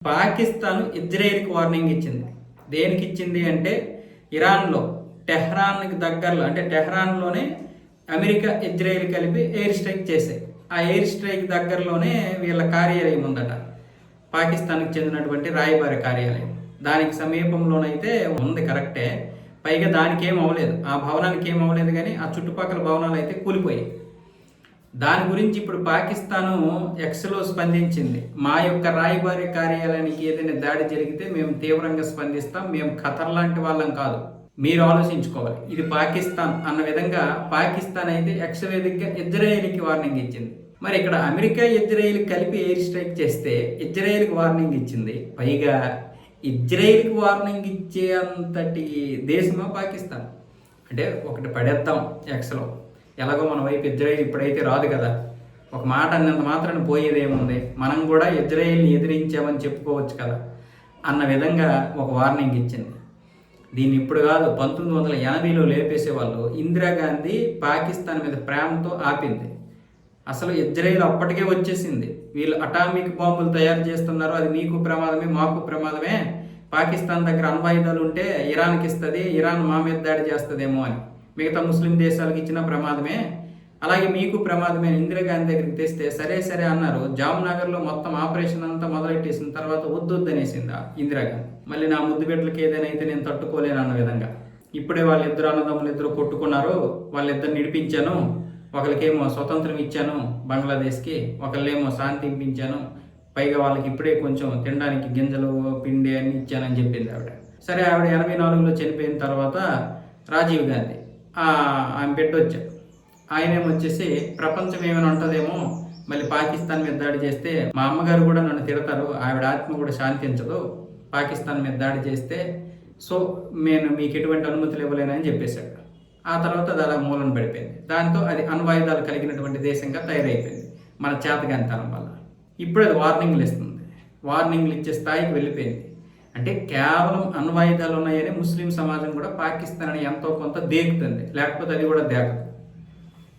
Pakistan ఇజ్రాయెల్కి warning ఇచ్చింది. దేనికి ఇచ్చింది అంటే ఇరాన్లో టెహ్రాన్కి దగ్గరలో అంటే టెహ్రాన్లోనే అమెరికా ఇజ్రాయెల్ కలిపి ఎయిర్ స్ట్రైక్ చేశాయి. ఆ ఎయిర్ స్ట్రైక్ దగ్గరలోనే వీళ్ళ కార్యాలయం ఉందట, పాకిస్తాన్కి చెందినటువంటి రాయబారి కార్యాలయం. దానికి సమీపంలోనైతే ఉంది, కరెక్టే. పైగా దానికి ఏం అవ్వలేదు, ఆ భవనానికి ఏం అవ్వలేదు, కానీ ఆ చుట్టుపక్కల భవనాలు అయితే కూలిపోయాయి. దాని గురించి ఇప్పుడు పాకిస్తాను ఎక్స్లో స్పందించింది. మా యొక్క రాయబారి కార్యాలయానికి ఏదైనా దాడి జరిగితే మేము తీవ్రంగా స్పందిస్తాం, మేము ఖతర్ లాంటి వాళ్ళం కాదు, మీరు ఆలోచించుకోవాలి, ఇది పాకిస్తాన్ అన్న విధంగా పాకిస్తాన్ అయితే ఎక్స్ వేదికగా ఇజ్రాయెల్కి వార్నింగ్ ఇచ్చింది. మరి ఇక్కడ అమెరికా ఇజ్రాయెల్ కలిపి ఎయిర్ స్ట్రైక్ చేస్తే ఇజ్రాయెల్కి వార్నింగ్ ఇచ్చింది. పైగా ఇజ్రాయెల్కి వార్నింగ్ ఇచ్చే అంతటి దేశమా పాకిస్తాన్? అంటే ఒకటి పడేద్దాం ఎక్స్లో, ఎలాగో మన వైపు ఇజ్రాయెల్ ఇప్పుడైతే రాదు కదా, ఒక మాట అన్నంత మాత్రాన్ని పోయేదేముంది, మనం కూడా ఇజ్రాయెల్ని ఎదిరించామని చెప్పుకోవచ్చు కదా అన్న విధంగా ఒక వార్నింగ్ ఇచ్చింది. దీన్ని ఇప్పుడు కాదు, 1980లో లేపేసేవాళ్ళు. ఇందిరాగాంధీ పాకిస్తాన్ మీద ప్రేమతో ఆపింది. అసలు ఇజ్రాయెల్ అప్పటికే వచ్చేసింది, వీళ్ళు అటామిక్ బాంబులు తయారు చేస్తున్నారు, అది మీకు ప్రమాదమే మాకు ప్రమాదమే, పాకిస్తాన్ దగ్గర అణ్వాయుధాలు ఉంటే ఇరాన్కి ఇస్తుంది, ఇరాన్ మా మీద దాడి చేస్తుందేమో అని. మిగతా ముస్లిం దేశాలకు ఇచ్చిన ప్రమాదమే, అలాగే మీకు ప్రమాదమే ఇందిరాగాంధీ దగ్గరికి తెస్తే సరే సరే అన్నారు. జామ్నగర్లో మొత్తం ఆపరేషన్ అంతా మొదలెట్టేసిన తర్వాత వద్దొద్దనేసింది ఇందిరాగాంధీ. మళ్ళీ నా ముద్దు బిడ్డలకి ఏదైనా అయితే నేను తట్టుకోలేను అన్న విధంగా. ఇప్పుడే వాళ్ళిద్దరు అన్నదమ్ములు ఇద్దరు కొట్టుకున్నారు, వాళ్ళిద్దరు నిడిపించాను, ఒకరికేమో స్వతంత్రం ఇచ్చాను బంగ్లాదేశ్కి, ఒకళ్ళేమో శాంతి ఇప్పించాను, పైగా వాళ్ళకి ఇప్పుడే కొంచెం తినడానికి గింజలు పిండి అని ఇచ్చానని చెప్పింది ఆవిడ. సరే, ఆవిడ 84లో చనిపోయిన తర్వాత రాజీవ్ గాంధీ ఆమె బిడ్డ వచ్చాడు. ఆయనేమొచ్చేసి ప్రపంచం ఏమైనా ఉంటుందేమో, మళ్ళీ పాకిస్తాన్ మీద దాడి చేస్తే మా అమ్మగారు కూడా నన్ను తిడతారు, ఆవిడ ఆత్మ కూడా శాంతించదు పాకిస్తాన్ మీద దాడి చేస్తే, సో నేను మీకు ఎటువంటి అనుమతులు ఇవ్వలేనని చెప్పేశాడు. ఆ తర్వాత అది అలా మూలన పడిపోయింది. దాంతో అది అణ్వాయుధాలు కలిగినటువంటి దేశంగా తయారైపోయింది మన చేతగానితనం వల్ల. ఇప్పుడు అది వార్నింగ్లు ఇస్తుంది, వార్నింగ్లు ఇచ్చే స్థాయికి వెళ్ళిపోయింది. అంటే కేవలం అణ్వాయుధాలు ఉన్నాయని ముస్లిం సమాజం కూడా పాకిస్తాన్ ఎంతో కొంత దేకుతుంది, లేకపోతే అది కూడా దేకదు.